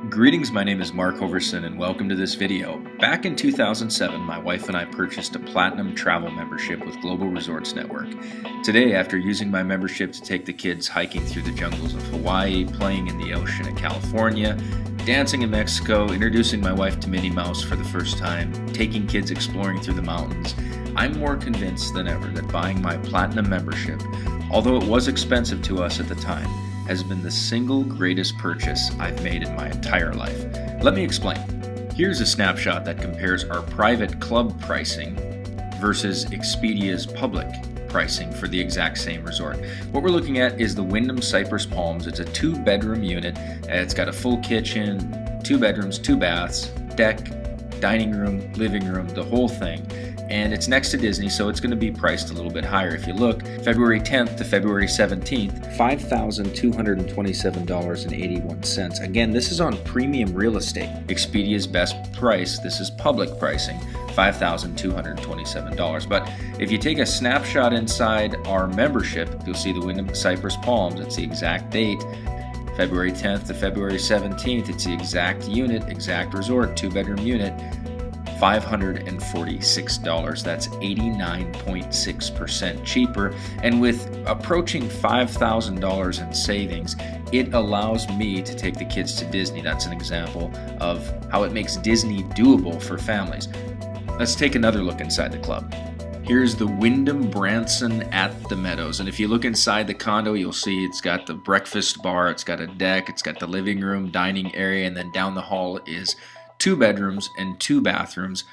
Greetings, my name is Mark Hoverson and welcome to this video. Back in 2007, my wife and I purchased a platinum travel membership with Global Resorts Network. Today, after using my membership to take the kids hiking through the jungles of Hawaii, playing in the ocean in California, dancing in Mexico, introducing my wife to Minnie Mouse for the first time, taking kids exploring through the mountains, I'm more convinced than ever that buying my platinum membership, although it was expensive to us at the time, has been the single greatest purchase I've made in my entire life. Let me explain. Here's a snapshot that compares our private club pricing versus Expedia's public pricing for the exact same resort. What we're looking at is the Wyndham Cypress Palms. It's a 2-bedroom unit. It's got a full kitchen, 2 bedrooms, 2 baths, deck, dining room, living room, the whole thing. And it's next to Disney, so it's going to be priced a little bit higher. If you look, February 10th to February 17th, $5,227.81. Again, this is on premium real estate. Expedia's best price, this is public pricing, $5,227. But if you take a snapshot inside our membership, you'll see the Wyndham Cypress Palms. It's the exact date. February 10th to February 17th, it's the exact unit, exact resort, 2-bedroom unit, $546. That's 89.6% cheaper. And with approaching $5,000 in savings, it allows me to take the kids to Disney. That's an example of how it makes Disney doable for families. Let's take another look inside the club. Here's the Wyndham Branson at the Meadows. And if you look inside the condo, you'll see it's got the breakfast bar, it's got a deck, it's got the living room, dining area, and then down the hall is 2 bedrooms and 2 bathrooms.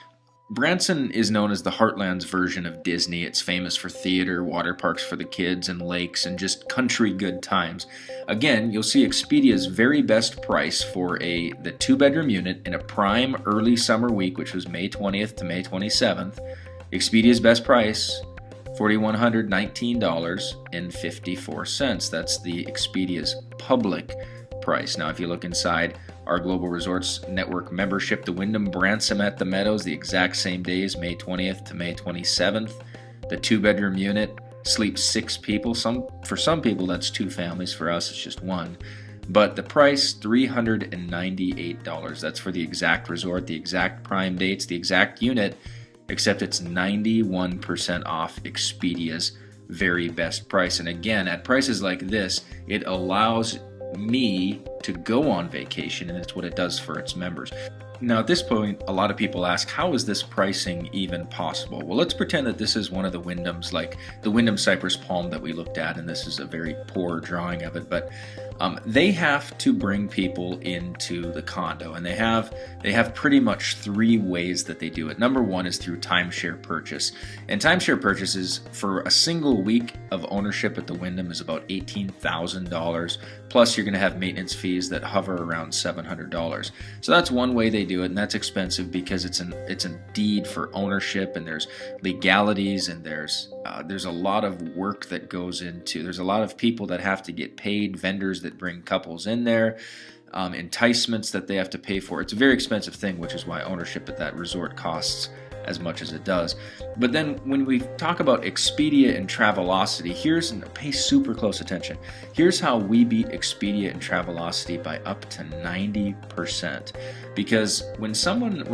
Branson is known as the Heartland's version of Disney. It's famous for theater, water parks for the kids, and lakes, and just country good times. Again, you'll see Expedia's very best price for the 2-bedroom unit in a prime early summer week, which was May 20th to May 27th. Expedia's best price, $4,119.54. That's the Expedia's public price. Now, if you look inside our Global Resorts Network membership, the Wyndham Branson at the Meadows, the exact same days, May 20th to May 27th. The 2-bedroom unit sleeps 6 people. For some people, that's 2 families. For us, it's just 1. But the price, $398. That's for the exact resort, the exact prime dates, the exact unit, except it's 91% off Expedia's very best price. And again, at prices like this, it allows me to go on vacation, and it's what it does for its members. Now, at this point, a lot of people ask, how is this pricing even possible? Well, let's pretend that this is one of the Wyndhams, like the Wyndham Cypress Palm that we looked at, and this is a very poor drawing of it, but they have to bring people into the condo, and they have pretty much 3 ways that they do it. Number 1 is through timeshare purchase, and timeshare purchases for a single week of ownership at the Wyndham is about $18,000, plus you're going to have maintenance fees that hover around $700. So that's one way they do it, and that's expensive because it's a deed for ownership, and there's legalities, and there's a lot of work that goes into. There's a lot of people that have to get paid, vendors that bring couples in there, enticements that they have to pay for. It's a very expensive thing, which is why ownership at that resort costs as much as it does. But then when we talk about Expedia and Travelocity, pay super close attention. Here's how we beat Expedia and Travelocity by up to 90%. Because when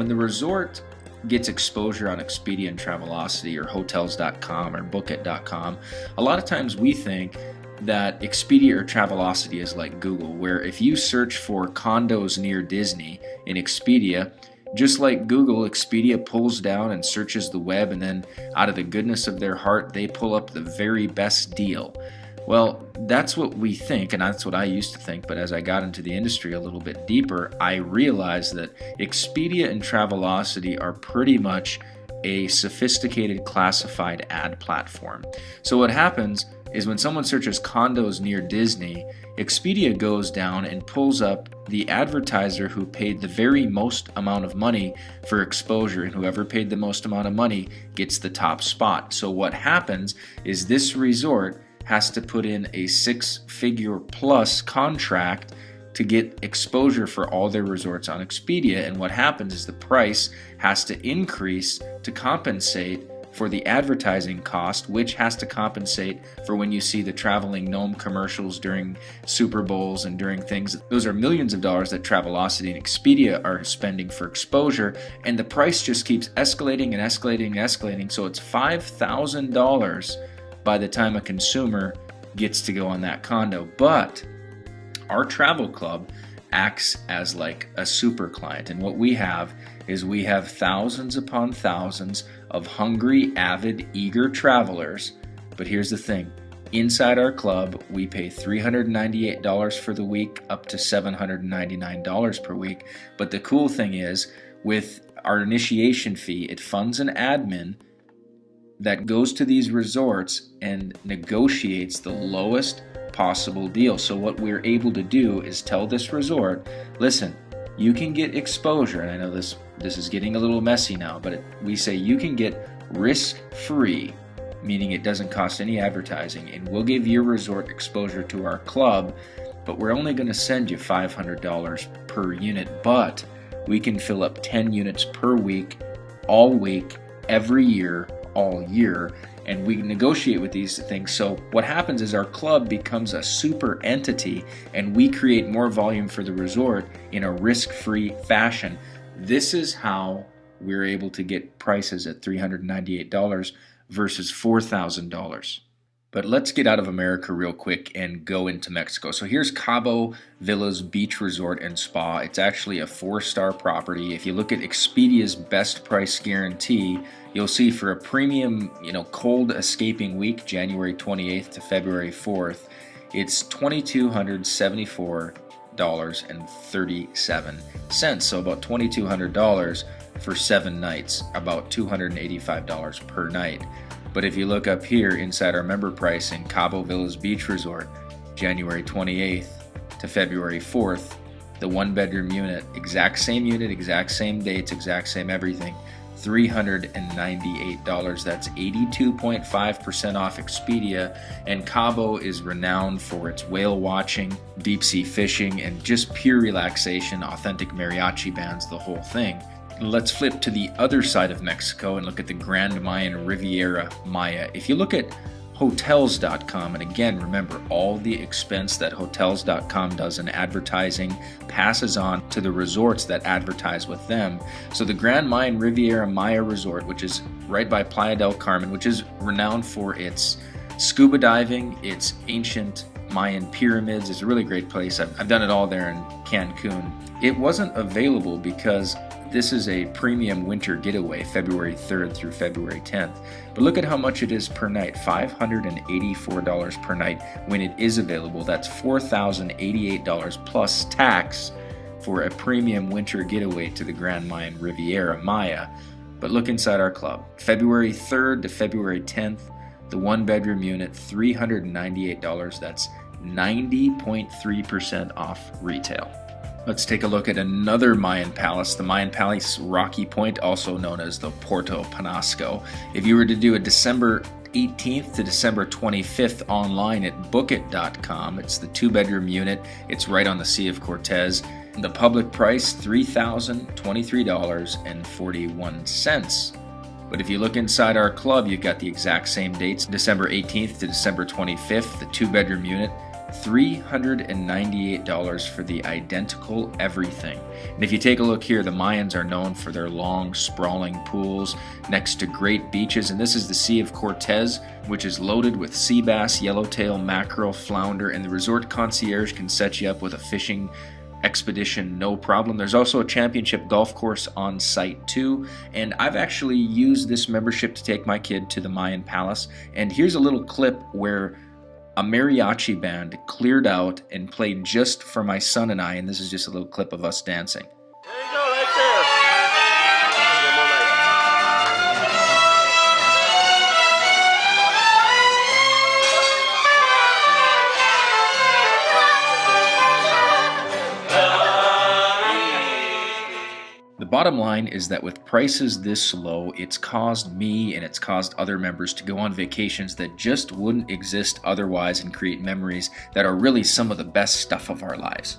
the resort gets exposure on Expedia and Travelocity or Hotels.com or Bookit.com, a lot of times we think that Expedia or Travelocity is like Google, where if you search for condos near Disney in Expedia, just like Google, Expedia pulls down and searches the web, and then out of the goodness of their heart, they pull up the very best deal. Well, that's what we think, and that's what I used to think, but as I got into the industry a little bit deeper, I realized that Expedia and Travelocity are pretty much a sophisticated classified ad platform. So what happens is when someone searches condos near Disney, Expedia goes down and pulls up the advertiser who paid the very most amount of money for exposure, and whoever paid the most amount of money gets the top spot. So what happens is this resort has to put in a 6-figure plus contract to get exposure for all their resorts on Expedia, and what happens is the price has to increase to compensate for the advertising cost, which has to compensate for when you see the traveling gnome commercials during Super Bowls and during things. Those are millions of dollars that Travelocity and Expedia are spending for exposure, and the price just keeps escalating and escalating and escalating. So it's $5,000 by the time a consumer gets to go on that condo. But our travel club acts as like a super client, and what we have is we have thousands upon thousands of hungry, avid, eager travelers. But here's the thing, inside our club we pay $398 for the week up to $799 per week. But the cool thing is, with our initiation fee, it funds an admin that goes to these resorts and negotiates the lowest possible deal. So what we're able to do is tell this resort, listen, you can get exposure, and I know this is getting a little messy now, but we say you can get risk-free, meaning it doesn't cost any advertising, and we'll give your resort exposure to our club, but we're only going to send you $500 per unit, but we can fill up 10 units per week, all week, every year, all year, and we negotiate with these things. So what happens is our club becomes a super entity, and we create more volume for the resort in a risk-free fashion. This is how we're able to get prices at $398 versus $4,000. But let's get out of America real quick and go into Mexico. So here's Cabo Villas Beach Resort and Spa. It's actually a 4-star property. If you look at Expedia's best price guarantee, you'll see for a premium, cold escaping week, January 28th to February 4th, it's $2,274.37. So about $2,200 for 7 nights, about $285 per night. But if you look up here inside our member pricing, Cabo Villas Beach Resort, January 28th to February 4th, the 1-bedroom unit, exact same dates, exact same everything, $398. That's 82.5% off Expedia, and Cabo is renowned for its whale watching, deep sea fishing, and just pure relaxation, authentic mariachi bands, the whole thing. Let's flip to the other side of Mexico and look at the Grand Mayan Riviera Maya. If you look at Hotels.com, and again, remember, all the expense that Hotels.com does in advertising passes on to the resorts that advertise with them. So the Grand Mayan Riviera Maya Resort, which is right by Playa del Carmen, which is renowned for its scuba diving, its ancient Mayan pyramids, is a really great place. I've done it all there in Cancun. It wasn't available because this is a premium winter getaway, February 3rd through February 10th. But look at how much it is per night, $584 per night when it is available. That's $4,088 plus tax for a premium winter getaway to the Grand Mayan Riviera Maya. But look inside our club. February 3rd to February 10th, the 1-bedroom unit, $398. That's 90.3% off retail. Let's take a look at another Mayan palace, the Mayan Palace Rocky Point, also known as the Puerto Penasco. If you were to do a December 18th to December 25th online at bookit.com, it's the 2-bedroom unit. It's right on the Sea of Cortez. The public price, $3,023.41. But if you look inside our club, you've got the exact same dates, December 18th to December 25th, the 2-bedroom unit, $398 for the identical everything. And if you take a look here, the Mayans are known for their long, sprawling pools next to great beaches, and this is the Sea of Cortez, which is loaded with sea bass, yellowtail, mackerel, flounder, and the resort concierge can set you up with a fishing expedition, no problem. There's also a championship golf course on site too, and I've actually used this membership to take my kid to the Mayan Palace, and here's a little clip where a mariachi band cleared out and played just for my son and I, and this is just a little clip of us dancing. There you go, right there. The bottom line is that with prices this low, it's caused me and it's caused other members to go on vacations that just wouldn't exist otherwise and create memories that are really some of the best stuff of our lives.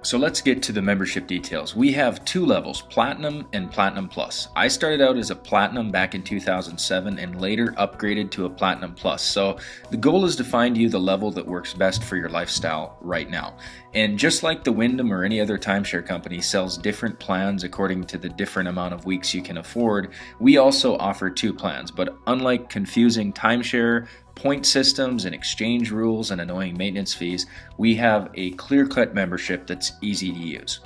So let's get to the membership details. We have two levels, Platinum and Platinum Plus. I started out as a Platinum back in 2007 and later upgraded to a Platinum Plus. So the goal is to find you the level that works best for your lifestyle right now. And just like the Wyndham or any other timeshare company sells different plans according to the different amount of weeks you can afford, we also offer two plans. But unlike confusing timeshare, point systems and exchange rules and annoying maintenance fees, we have a clear-cut membership that's easy to use.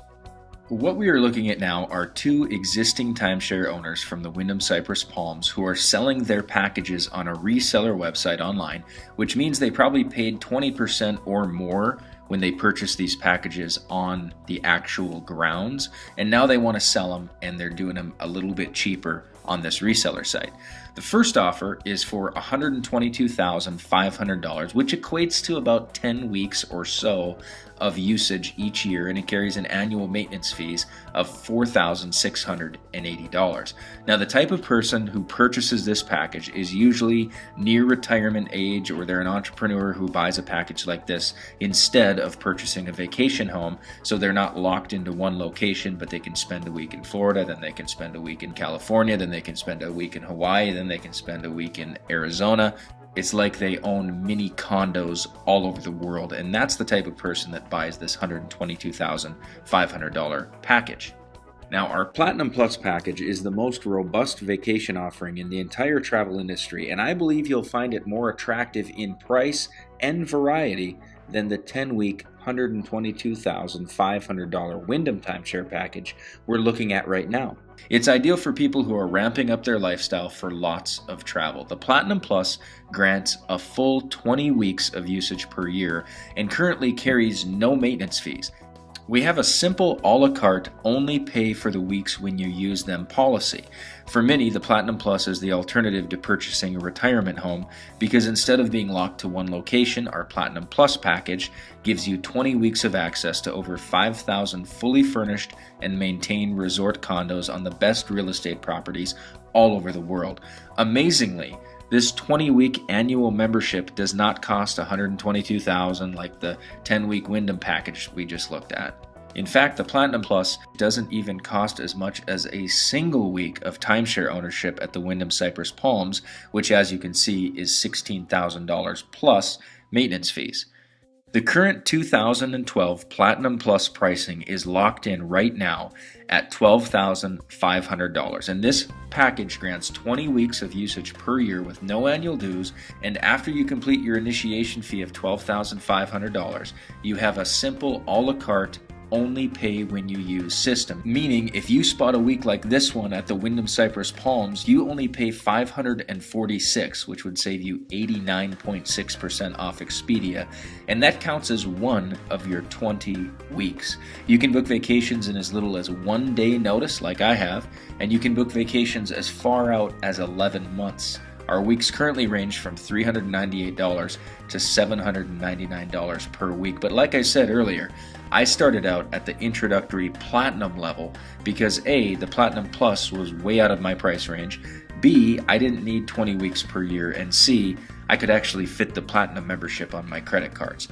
What we are looking at now are two existing timeshare owners from the Wyndham Cypress Palms who are selling their packages on a reseller website online, which means they probably paid 20% or more when they purchased these packages on the actual grounds, and now they want to sell them and they're doing them a little bit cheaper on this reseller site. The first offer is for $122,500, which equates to about 10 weeks or so of usage each year, and it carries an annual maintenance fees of $4,680. Now, the type of person who purchases this package is usually near retirement age, or they're an entrepreneur who buys a package like this instead of purchasing a vacation home, so they're not locked into one location, but they can spend a week in Florida, then they can spend a week in California, then they can spend a week in Hawaii, then they can spend a week in Arizona. It's like they own mini condos all over the world, and that's the type of person that buys this $122,500 package. Now, our Platinum Plus package is the most robust vacation offering in the entire travel industry, and I believe you'll find it more attractive in price and variety than the 10-week $122,500 Wyndham timeshare package we're looking at right now. It's ideal for people who are ramping up their lifestyle for lots of travel. The Platinum Plus grants a full 20 weeks of usage per year and currently carries no maintenance fees. We have a simple a la carte, only pay for the weeks when you use them policy. For many, the Platinum Plus is the alternative to purchasing a retirement home because instead of being locked to one location, our Platinum Plus package gives you 20 weeks of access to over 5,000 fully furnished and maintained resort condos on the best real estate properties all over the world. Amazingly, this 20-week annual membership does not cost $122,000 like the 10-week Wyndham package we just looked at. In fact, the Platinum Plus doesn't even cost as much as a single week of timeshare ownership at the Wyndham Cypress Palms, which, as you can see, is $16,000 plus maintenance fees. The current 2012 Platinum Plus pricing is locked in right now at $12,500, and this package grants 20 weeks of usage per year with no annual dues, and after you complete your initiation fee of $12,500, you have a simple a la carte only pay when you use system, meaning if you spot a week like this one at the Wyndham Cypress Palms, you only pay $546, which would save you 89.6% off Expedia, and that counts as one of your 20 weeks. You can book vacations in as little as 1 day notice, like I have, and you can book vacations as far out as 11 months. Our weeks currently range from $398 to $799 per week. But like I said earlier, I started out at the introductory Platinum level because A, the Platinum Plus was way out of my price range, B, I didn't need 20 weeks per year, and C, I could actually fit the Platinum membership on my credit cards.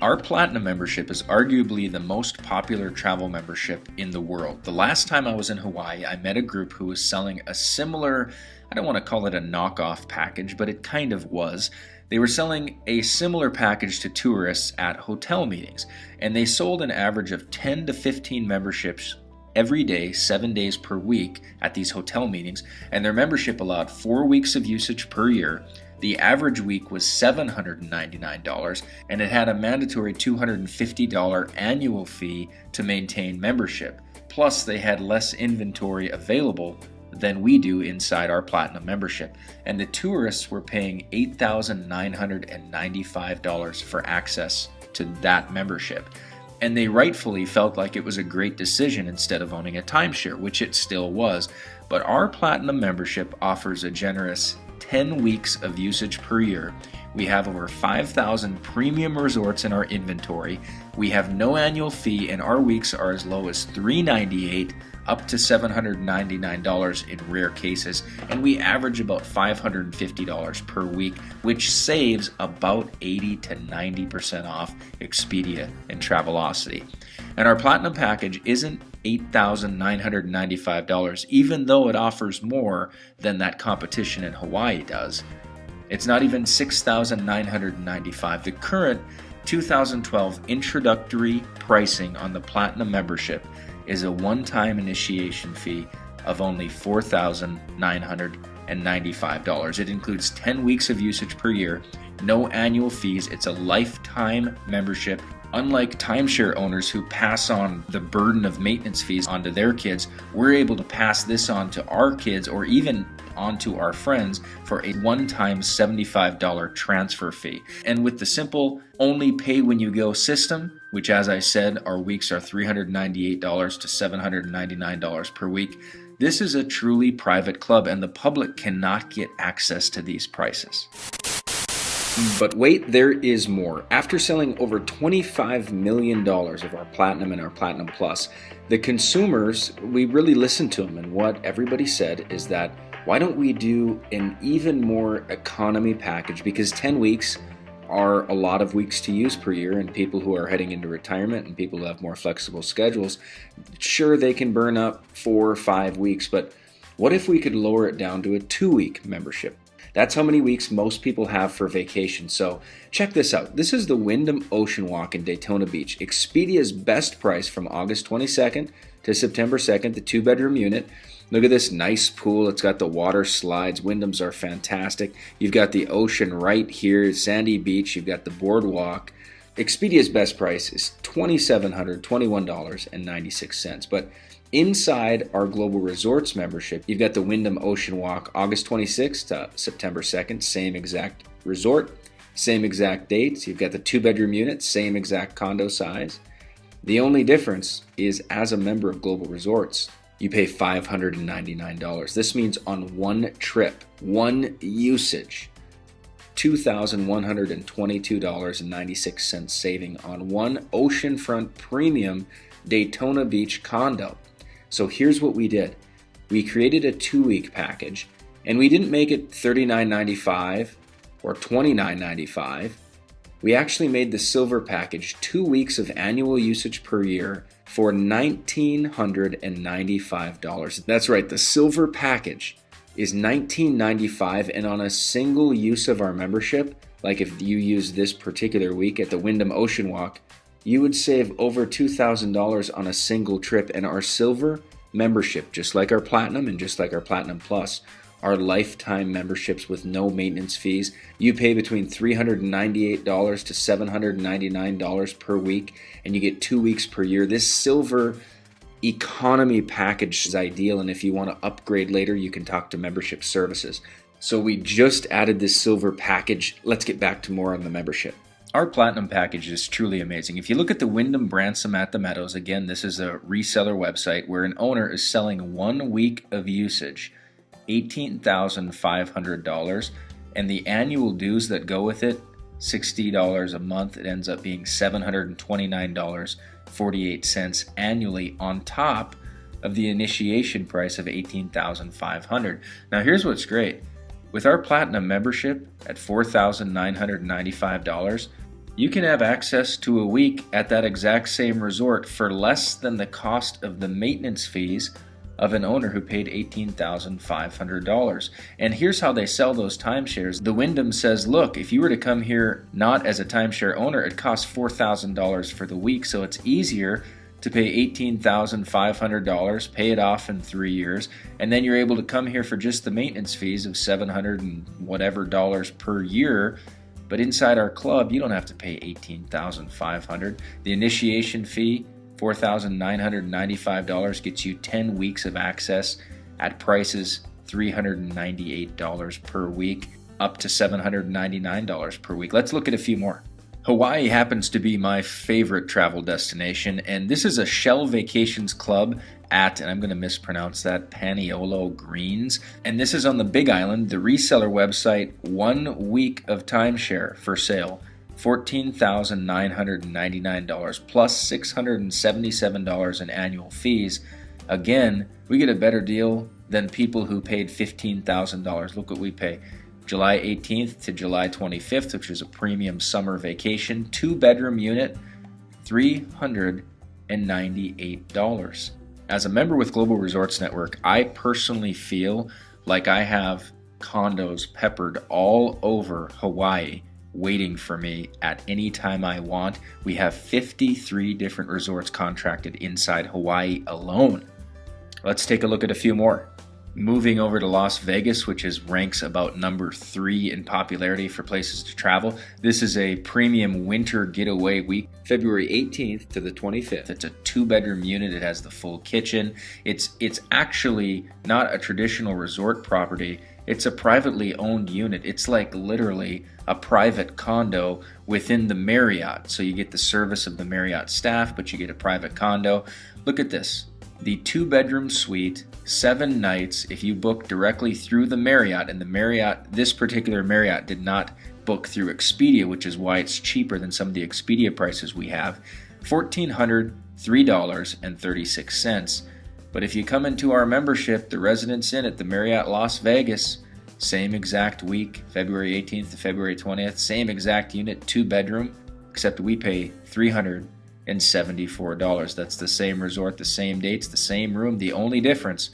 Our Platinum membership is arguably the most popular travel membership in the world. The last time I was in Hawaii, I met a group who was selling a similar, I don't want to call it a knockoff package, but it kind of was. They were selling a similar package to tourists at hotel meetings, and they sold an average of 10 to 15 memberships every day, 7 days per week at these hotel meetings, and their membership allowed 4 weeks of usage per year. The average week was $799, and it had a mandatory $250 annual fee to maintain membership. Plus, they had less inventory available than we do inside our Platinum membership, and the tourists were paying $8,995 for access to that membership. And they rightfully felt like it was a great decision instead of owning a timeshare, which it still was. But our Platinum membership offers a generous 10 weeks of usage per year. We have over 5,000 premium resorts in our inventory. We have no annual fee, and our weeks are as low as $398 up to $799 in rare cases, and we average about $550 per week, which saves about 80 to 90% off Expedia and Travelocity. And our Platinum package isn't $8,995, even though it offers more than that competition in Hawaii does. It's not even $6,995. The current 2012 introductory pricing on the Platinum membership is a one-time initiation fee of only $4,995. It includes 10 weeks of usage per year, no annual fees. It's a lifetime membership. Unlike timeshare owners who pass on the burden of maintenance fees onto their kids, we're able to pass this on to our kids or even onto our friends for a one-time $75 transfer fee. And with the simple only pay when you go system, which as I said, our weeks are $398 to $799 per week, this is a truly private club and the public cannot get access to these prices. But wait, there is more. After selling over $25 million of our Platinum and our Platinum Plus, the consumers, we really listened to them, and what everybody said is that why don't we do an even more economy package, because 10 weeks are a lot of weeks to use per year, and people who are heading into retirement and people who have more flexible schedules, sure, they can burn up 4 or 5 weeks, but what if we could lower it down to a 2-week membership? That's how many weeks most people have for vacation. So check this out. This is the Wyndham Ocean Walk in Daytona Beach. Expedia's best price from August 22nd to September 2nd, the 2-bedroom unit. Look at this nice pool. It's got the water slides. Wyndhams are fantastic. You've got the ocean right here, sandy beach. You've got the boardwalk. Expedia's best price is $2,721.96. But inside our Global Resorts membership, you've got the Wyndham Ocean Walk, August 26th to September 2nd, same exact resort, same exact dates. You've got the 2-bedroom unit, same exact condo size. The only difference is as a member of Global Resorts, you pay $599. This means on one trip, one usage, $2,122.96 saving on one oceanfront premium Daytona Beach condo. So here's what we did. We created a 2-week package, and we didn't make it $39.95 or $29.95. We actually made the silver package 2 weeks of annual usage per year for $1,995. That's right, the silver package is $19.95, and on a single use of our membership, like if you use this particular week at the Wyndham Ocean Walk, you would save over $2,000 on a single trip. And our silver membership, just like our Platinum and just like our Platinum Plus, are lifetime memberships with no maintenance fees. You pay between $398 to $799 per week, and you get 2 weeks per year. This silver economy package is ideal, and if you want to upgrade later, you can talk to membership services. So we just added this silver package. Let's get back to more on the membership. Our Platinum package is truly amazing. If you look at the Wyndham Bransom at the Meadows, again, this is a reseller website where an owner is selling 1 week of usage, $18,500, and the annual dues that go with it, $60 a month. It ends up being $729.48 annually on top of the initiation price of $18,500. Now here's what's great. With our Platinum membership at $4,995, you can have access to a week at that exact same resort for less than the cost of the maintenance fees of an owner who paid $18,500. And here's how they sell those timeshares. The Wyndham says, look, if you were to come here not as a timeshare owner, it costs $4,000 for the week, so it's easier to pay $18,500, pay it off in 3 years, and then you're able to come here for just the maintenance fees of $700 and whatever dollars per year. But inside our club, you don't have to pay $18,500. The initiation fee, $4,995, gets you 10 weeks of access at prices $398 per week, up to $799 per week. Let's look at a few more. Hawaii happens to be my favorite travel destination, and this is a Shell Vacations Club at, and I'm going to mispronounce that, Paniolo Greens. And this is on the Big Island. The reseller website, 1 week of timeshare for sale, $14,999 plus $677 in annual fees. Again, we get a better deal than people who paid $15,000. Look what we pay. July 18th to July 25th, which is a premium summer vacation, 2-bedroom unit, $398 $398. As a member with Global Resorts Network, I personally feel like I have condos peppered all over Hawaii waiting for me at any time I want. We have 53 different resorts contracted inside Hawaii alone. Let's take a look at a few more. Moving over to Las Vegas, which ranks about number 3 in popularity for places to travel. This is a premium winter getaway week, February 18th to the 25th. It's a 2-bedroom unit. It has the full kitchen. It's actually not a traditional resort property. It's a privately owned unit. It's like literally a private condo within the Marriott. So you get the service of the Marriott staff, but you get a private condo. Look at this. The 2-bedroom suite, 7 nights, if you book directly through the Marriott, and the Marriott, this particular Marriott did not book through Expedia, which is why it's cheaper than some of the Expedia prices we have, $1,403.36. But if you come into our membership, the Residence Inn at the Marriott Las Vegas, same exact week, February 18th to February 20th, same exact unit, 2-bedroom, except we pay $374. That's the same resort, the same dates, the same room. The only difference,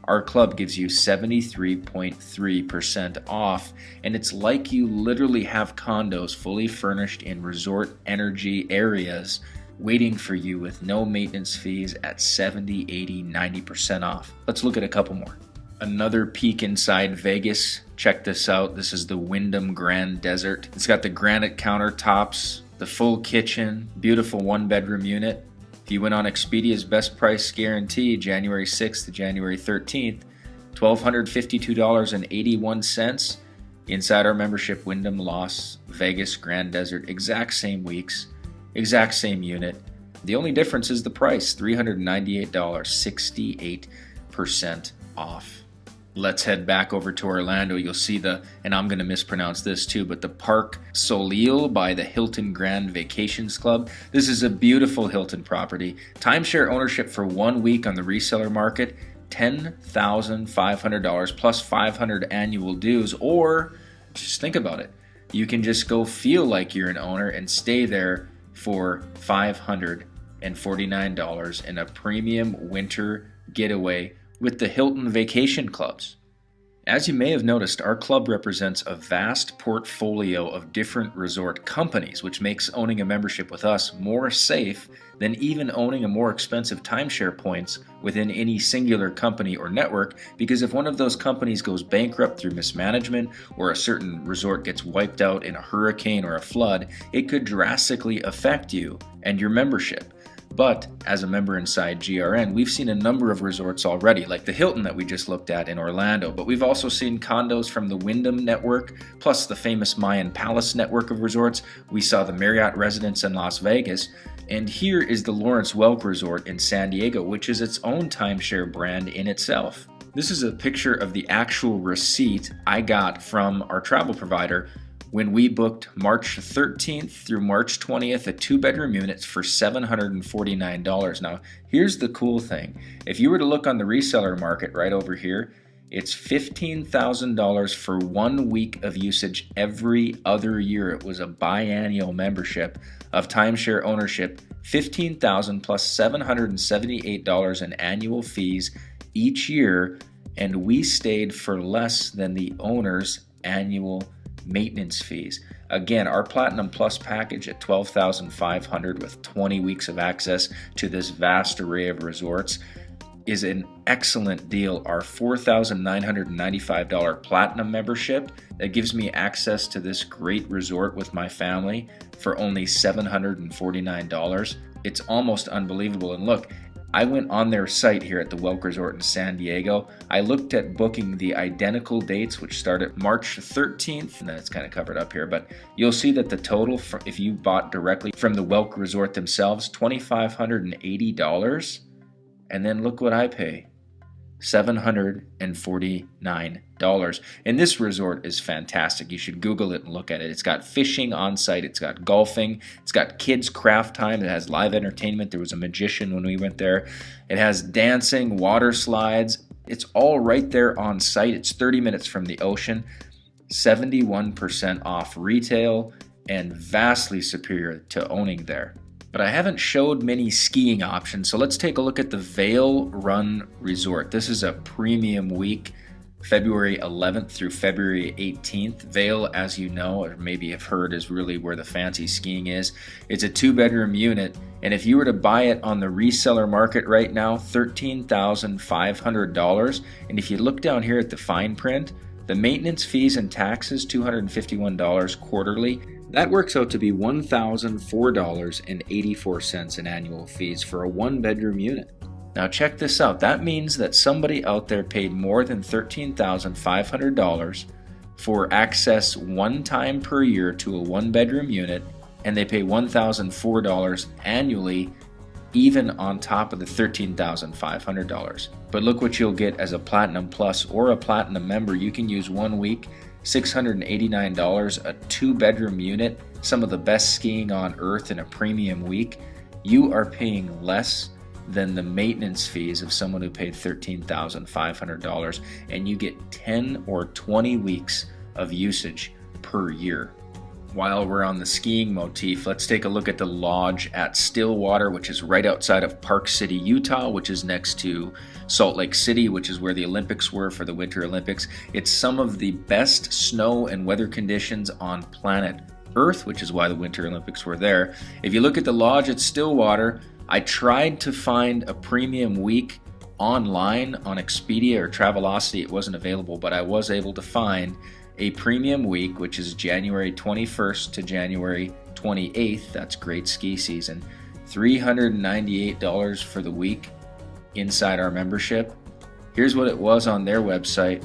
our club gives you 73.3% off, and it's like you literally have condos fully furnished in resort energy areas waiting for you with no maintenance fees at 70, 80, 90% off. Let's look at a couple more. Another peek inside Vegas. Check this out. This is the Wyndham Grand Desert. It's got the granite countertops, the full kitchen, beautiful 1-bedroom unit. If you went on Expedia's best price guarantee, January 6th to January 13th, $1,252.81. Inside our membership, Wyndham Las Vegas Grand Desert, exact same weeks, exact same unit. The only difference is the price, $398, 68% off. Let's head back over to Orlando. You'll see and I'm going to mispronounce this too, but the Park Soleil by the Hilton Grand Vacations Club. This is a beautiful Hilton property. Timeshare ownership for 1 week on the reseller market, $10,500 plus 500 annual dues, or just think about it. You can just go feel like you're an owner and stay there for $549 in a premium winter getaway with the Hilton Vacation Clubs. As you may have noticed, our club represents a vast portfolio of different resort companies, which makes owning a membership with us more safe than even owning a more expensive timeshare points within any singular company or network, because if one of those companies goes bankrupt through mismanagement or a certain resort gets wiped out in a hurricane or a flood, it could drastically affect you and your membership. But as a member inside GRN, we've seen a number of resorts already, like the Hilton that we just looked at in Orlando, but we've also seen condos from the Wyndham network, plus the famous Mayan Palace network of resorts. We saw the Marriott Residence in Las Vegas, and here is the Lawrence Welk Resort in San Diego, which is its own timeshare brand in itself. This is a picture of the actual receipt I got from our travel provider when we booked March 13th through March 20th a 2-bedroom unit for $749. Now, here's the cool thing. If you were to look on the reseller market right over here, it's $15,000 for 1 week of usage every other year. It was a biannual membership of timeshare ownership, $15,000 plus $778 in annual fees each year, and we stayed for less than the owner's annual maintenance fees. Again, our Platinum Plus package at $12,500 with 20 weeks of access to this vast array of resorts is an excellent deal. Our $4,995 Platinum membership that gives me access to this great resort with my family for only $749. It's almost unbelievable. And look, I went on their site here at the Welk Resort in San Diego. I looked at booking the identical dates, which start at March 13th, and then it's kind of covered up here, but you'll see that the total, if you bought directly from the Welk Resort themselves, $2,580, and then look what I pay, $749. And this resort is fantastic. You should Google it and look at it. It's got fishing on site. It's got golfing. It's got kids craft time. It has live entertainment. There was a magician when we went there. It has dancing, water slides. It's all right there on site. It's 30 minutes from the ocean. 71% off retail and vastly superior to owning there. But I haven't showed many skiing options, so let's take a look at the Vail Run Resort. This is a premium week, February 11th through February 18th. Vail, as you know, or maybe have heard, is really where the fancy skiing is. It's a 2-bedroom unit, and if you were to buy it on the reseller market right now, $13,500. And if you look down here at the fine print, the maintenance fees and taxes, $251 quarterly. That works out to be $1,004.84 in annual fees for a 1-bedroom unit. Now check this out. That means that somebody out there paid more than $13,500 for access one time per year to a 1-bedroom unit, and they pay $1,004 annually, even on top of the $13,500. But look what you'll get as a Platinum Plus or a Platinum member. You can use 1 week, $689, a 2-bedroom unit, some of the best skiing on earth in a premium week. You are paying less than the maintenance fees of someone who paid $13,500, and you get 10 or 20 weeks of usage per year. While we're on the skiing motif, let's take a look at the lodge at Stillwater, which is right outside of Park City, Utah, which is next to Salt Lake City, which is where the Olympics were for the Winter Olympics. It's some of the best snow and weather conditions on planet Earth, which is why the Winter Olympics were there. If you look at the lodge at Stillwater, I tried to find a premium week online on Expedia or Travelocity. It wasn't available, but I was able to find a premium week, which is January 21st to January 28th. That's great ski season. $398 for the week inside our membership. Here's what it was on their website.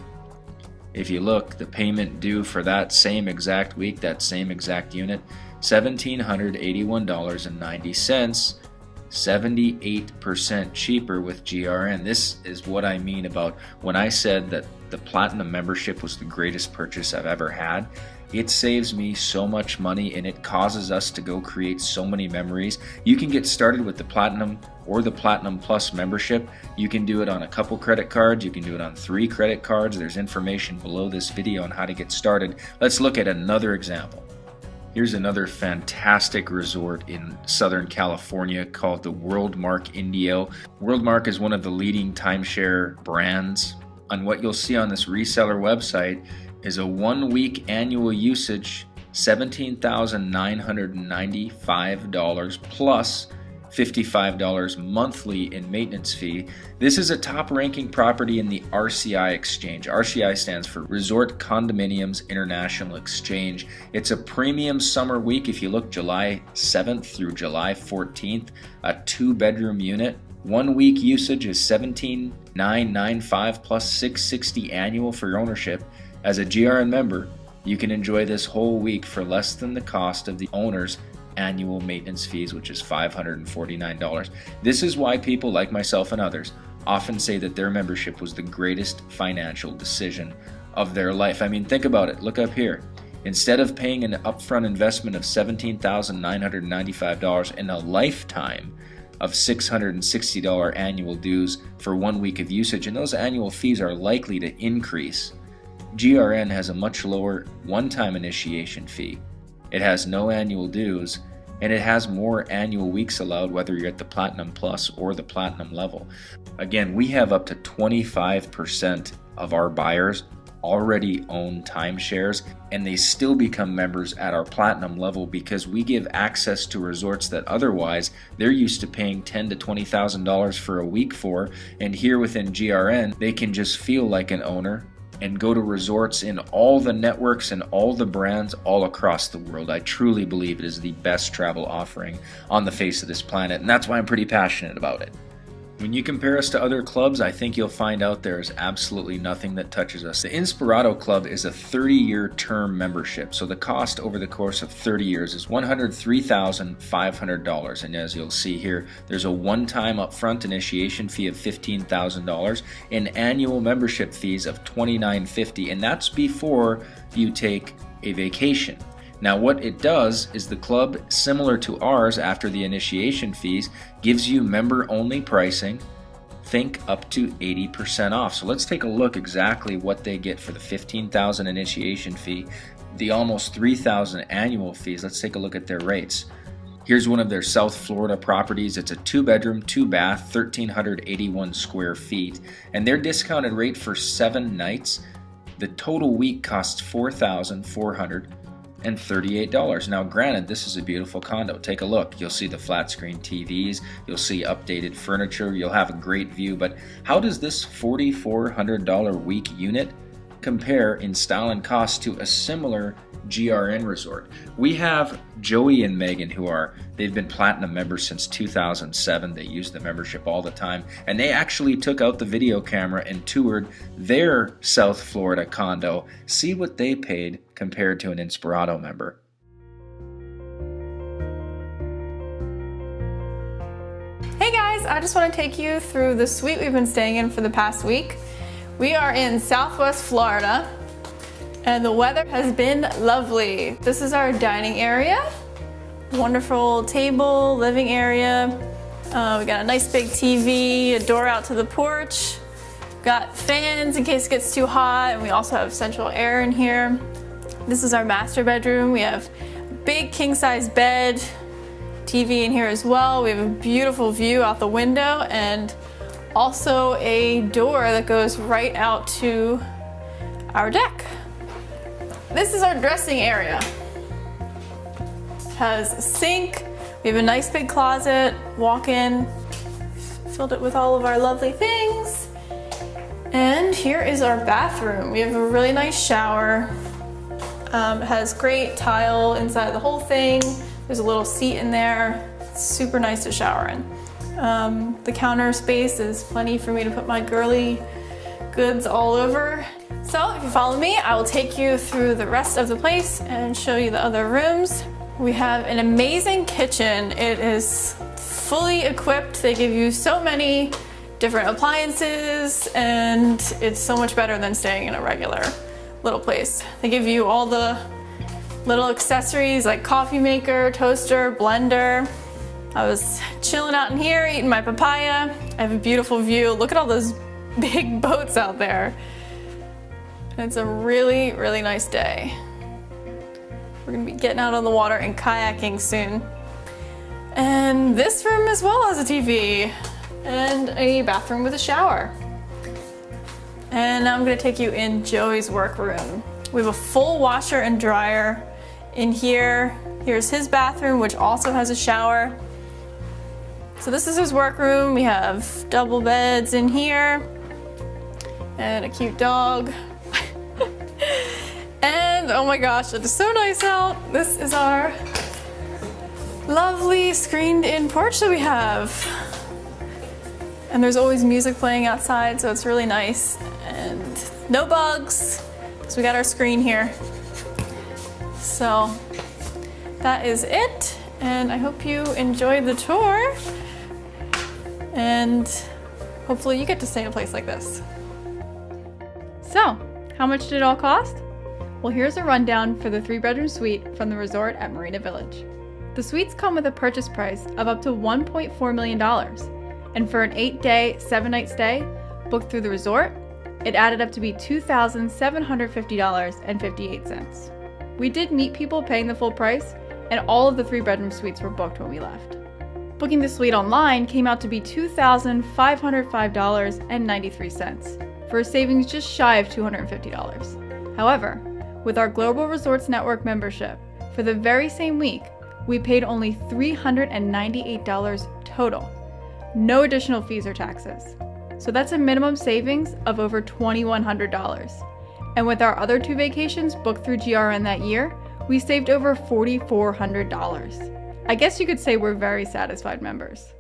If you look, the payment due for that same exact week, that same exact unit, $1,781.90. 78% cheaper with GRN. This is what I mean about when I said that the Platinum membership was the greatest purchase I've ever had. It saves me so much money, and it causes us to go create so many memories. You can get started with the Platinum or the Platinum Plus membership. You can do it on a couple credit cards. You can do it on 3 credit cards. There's information below this video on how to get started. Let's look at another example. Here's another fantastic resort in Southern California called the WorldMark Indio. WorldMark is one of the leading timeshare brands. And what you'll see on this reseller website is a 1-week annual usage, $17,995 plus $55 monthly in maintenance fee. This is a top-ranking property in the RCI Exchange. RCI stands for Resort Condominiums International Exchange. It's a premium summer week. If you look, July 7th through July 14th, a 2-bedroom unit. 1 week usage is $17,995 plus $660 annual for your ownership. As a GRN member, you can enjoy this whole week for less than the cost of the owner's annual maintenance fees, which is $549. This is why people like myself and others often say that their membership was the greatest financial decision of their life. I mean, think about it. Look up here. Instead of paying an upfront investment of $17,995 and a lifetime of $660 annual dues for 1 week of usage, and those annual fees are likely to increase, GRN has a much lower one-time initiation fee. It has no annual dues, and it has more annual weeks allowed whether you're at the Platinum Plus or the Platinum level. Again, we have up to 25% of our buyers already own timeshares, and they still become members at our Platinum level because we give access to resorts that otherwise they're used to paying $10,000 to $20,000 for a week for, and here within GRN, they can just feel like an owner and go to resorts in all the networks and all the brands all across the world. I truly believe it is the best travel offering on the face of this planet, and that's why I'm pretty passionate about it. When you compare us to other clubs, I think you'll find out there is absolutely nothing that touches us. The Inspirato Club is a 30-year term membership, so the cost over the course of 30 years is $103,500. And as you'll see here, there's a one-time upfront initiation fee of $15,000 and annual membership fees of $29.50, and that's before you take a vacation. Now what it does is the club, similar to ours after the initiation fees, gives you member-only pricing, think up to 80% off. So let's take a look exactly what they get for the $15,000 initiation fee, the almost $3,000 annual fees. Let's take a look at their rates. Here's one of their South Florida properties. It's a 2-bedroom, 2-bath, 1,381 square feet, and their discounted rate for 7 nights, the total week costs $4,438. Now granted, this is a beautiful condo. Take a look. You'll see the flat screen TVs, you'll see updated furniture, you'll have a great view, but how does this $4,400 week unit compare in style and cost to a similar GRN resort? We have Joey and Megan they've been platinum members since 2007. They use the membership all the time, and they actually took out the video camera and toured their South Florida condo. See what they paid compared to an Inspirato member. Hey guys, I just want to take you through the suite we've been staying in for the past week. We are in Southwest Florida, and the weather has been lovely. This is our dining area. Wonderful table, living area. We got a nice big TV, a door out to the porch. Got fans in case it gets too hot, and we also have central air in here. This is our master bedroom. We have a big king-size bed, TV in here as well. We have a beautiful view out the window, and also a door that goes right out to our deck. This is our dressing area. It has a sink. We have a nice big closet, walk-in, filled it with all of our lovely things. And here is our bathroom. We have a really nice shower. It has great tile inside the whole thing. There's a little seat in there. It's super nice to shower in. The counter space is plenty for me to put my girly goods all over. So if you follow me, I will take you through the rest of the place and show you the other rooms. We have an amazing kitchen. It is fully equipped. They give you so many different appliances, and it's so much better than staying in a regular little place. They give you all the little accessories like coffee maker, toaster, blender. I was chilling out in here eating my papaya. I have a beautiful view. Look at all those big boats out there. It's a really, really nice day. We're gonna be getting out on the water and kayaking soon. And this room as well has a TV and a bathroom with a shower. And now I'm gonna take you in Joey's workroom. We have a full washer and dryer in here. Here's his bathroom, which also has a shower. So this is his workroom. We have double beds in here and a cute dog. And oh my gosh, it is so nice out. This is our lovely screened-in porch that we have. And there's always music playing outside, so it's really nice. And no bugs, because we got our screen here. So that is it, and I hope you enjoyed the tour. And hopefully you get to stay in a place like this. So, how much did it all cost? Well, here's a rundown for the 3-bedroom suite from the resort at Marina Village. The suites come with a purchase price of up to $1.4 million, and for an 8-day, 7-night stay booked through the resort, it added up to be $2,750.58. We did meet people paying the full price, and all of the 3-bedroom suites were booked when we left. Booking the suite online came out to be $2,505.93, for a savings just shy of $250. However, with our Global Resorts Network membership, for the very same week, we paid only $398 total. No additional fees or taxes. So that's a minimum savings of over $2,100. And with our other 2 vacations booked through GRN that year, we saved over $4,400. I guess you could say we're very satisfied members.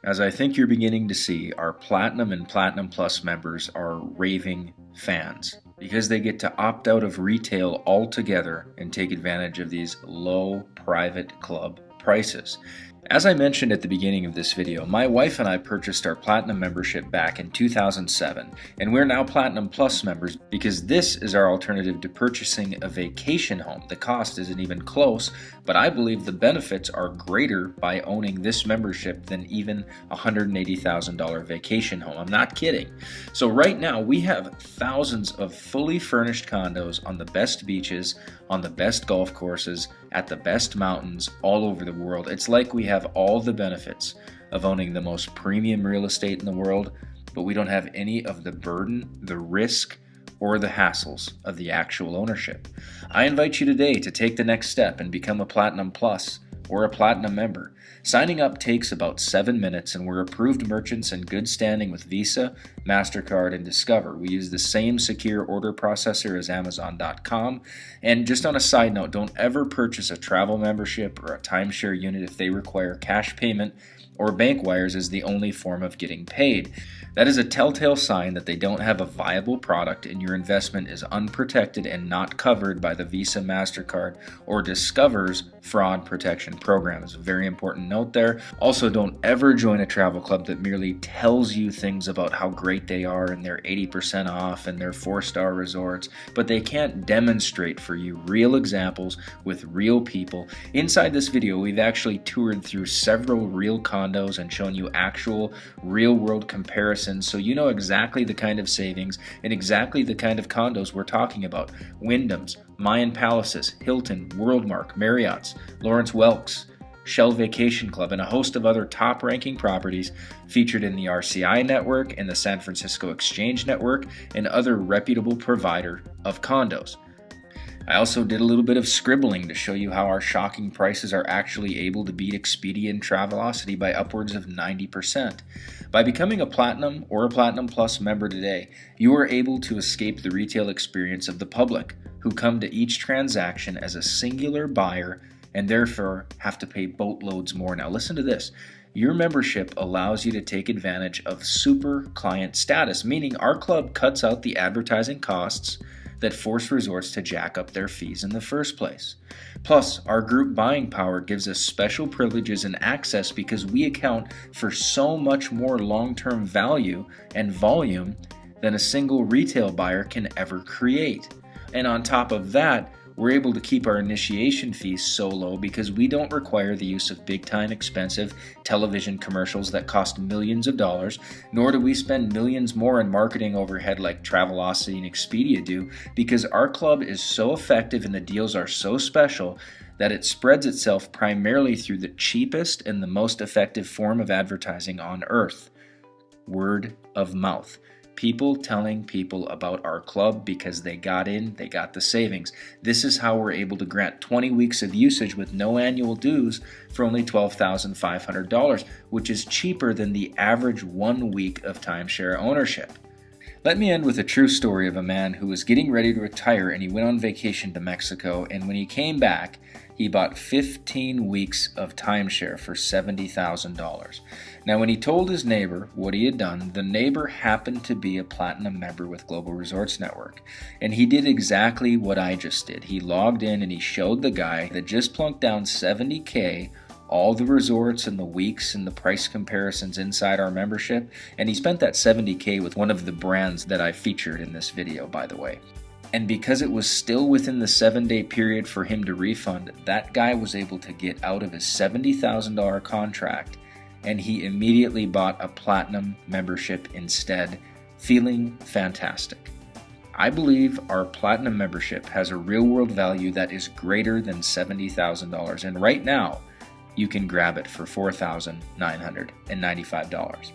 As I think you're beginning to see, our Platinum and Platinum Plus members are raving fans because they get to opt out of retail altogether and take advantage of these low private club prices. As I mentioned at the beginning of this video, my wife and I purchased our Platinum membership back in 2007, and we're now Platinum Plus members because this is our alternative to purchasing a vacation home. The cost isn't even close, but I believe the benefits are greater by owning this membership than even a $180,000 vacation home. I'm not kidding. So right now we have thousands of fully furnished condos on the best beaches, on the best golf courses, at the best mountains all over the world. It's like we have all the benefits of owning the most premium real estate in the world, but we don't have any of the burden, the risk, or the hassles of the actual ownership. I invite you today to take the next step and become a Platinum Plus or a Platinum member. Signing up takes about 7 minutes, and we're approved merchants in good standing with Visa, MasterCard, and Discover. We use the same secure order processor as Amazon.com. And just on a side note, don't ever purchase a travel membership or a timeshare unit if they require cash payment or bank wires as the only form of getting paid. That is a telltale sign that they don't have a viable product and your investment is unprotected and not covered by the Visa, MasterCard, or Discover's fraud protection program. It's a very important note there. Also, don't ever join a travel club that merely tells you things about how great they are and they're 80% off and they're 4-star resorts, but they can't demonstrate for you real examples with real people. Inside this video, we've actually toured through several real condos and shown you actual real-world comparisons, so you know exactly the kind of savings and exactly the kind of condos we're talking about. Wyndhams, Mayan Palaces, Hilton, Worldmark, Marriott's, Lawrence Welk's, Shell Vacation Club, and a host of other top-ranking properties featured in the RCI network and the San Francisco Exchange network and other reputable provider of condos. I also did a little bit of scribbling to show you how our shocking prices are actually able to beat Expedia and Travelocity by upwards of 90%. By becoming a Platinum or a Platinum Plus member today, you are able to escape the retail experience of the public, who come to each transaction as a singular buyer and therefore have to pay boatloads more. Now listen to this. Your membership allows you to take advantage of super client status, meaning our club cuts out the advertising costs that force resorts to jack up their fees in the first place. Plus, our group buying power gives us special privileges and access because we account for so much more long-term value and volume than a single retail buyer can ever create. And on top of that, we're able to keep our initiation fees so low because we don't require the use of big-time expensive television commercials that cost millions of dollars, nor do we spend millions more in marketing overhead like Travelocity and Expedia do, because our club is so effective and the deals are so special that it spreads itself primarily through the cheapest and the most effective form of advertising on earth: word of mouth. People telling people about our club because they got in, they got the savings. This is how we're able to grant 20 weeks of usage with no annual dues for only $12,500, which is cheaper than the average 1 week of timeshare ownership. Let me end with a true story of a man who was getting ready to retire, and he went on vacation to Mexico, and when he came back, he bought 15 weeks of timeshare for $70,000. Now, when he told his neighbor what he had done, the neighbor happened to be a Platinum member with Global Resorts Network. And he did exactly what I just did. He logged in and he showed the guy that just plunked down $70K, all the resorts and the weeks and the price comparisons inside our membership. And he spent that $70K with one of the brands that I featured in this video, by the way. And because it was still within the 7-day period for him to refund, that guy was able to get out of his $70,000 contract, and he immediately bought a Platinum membership instead, feeling fantastic. I believe our Platinum membership has a real-world value that is greater than $70,000, and right now, you can grab it for $4,995.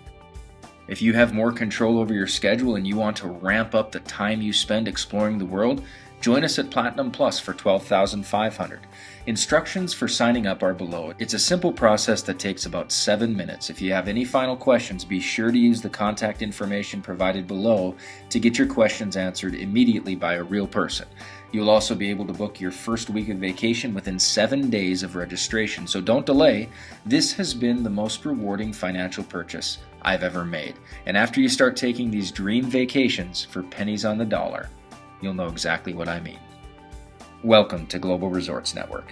If you have more control over your schedule and you want to ramp up the time you spend exploring the world, join us at Platinum Plus for $12,500. Instructions for signing up are below. It's a simple process that takes about 7 minutes. If you have any final questions, be sure to use the contact information provided below to get your questions answered immediately by a real person. You'll also be able to book your first week of vacation within 7 days of registration, so don't delay. This has been the most rewarding financial purchase I've ever made. And after you start taking these dream vacations for pennies on the dollar, you'll know exactly what I mean. Welcome to Global Resorts Network.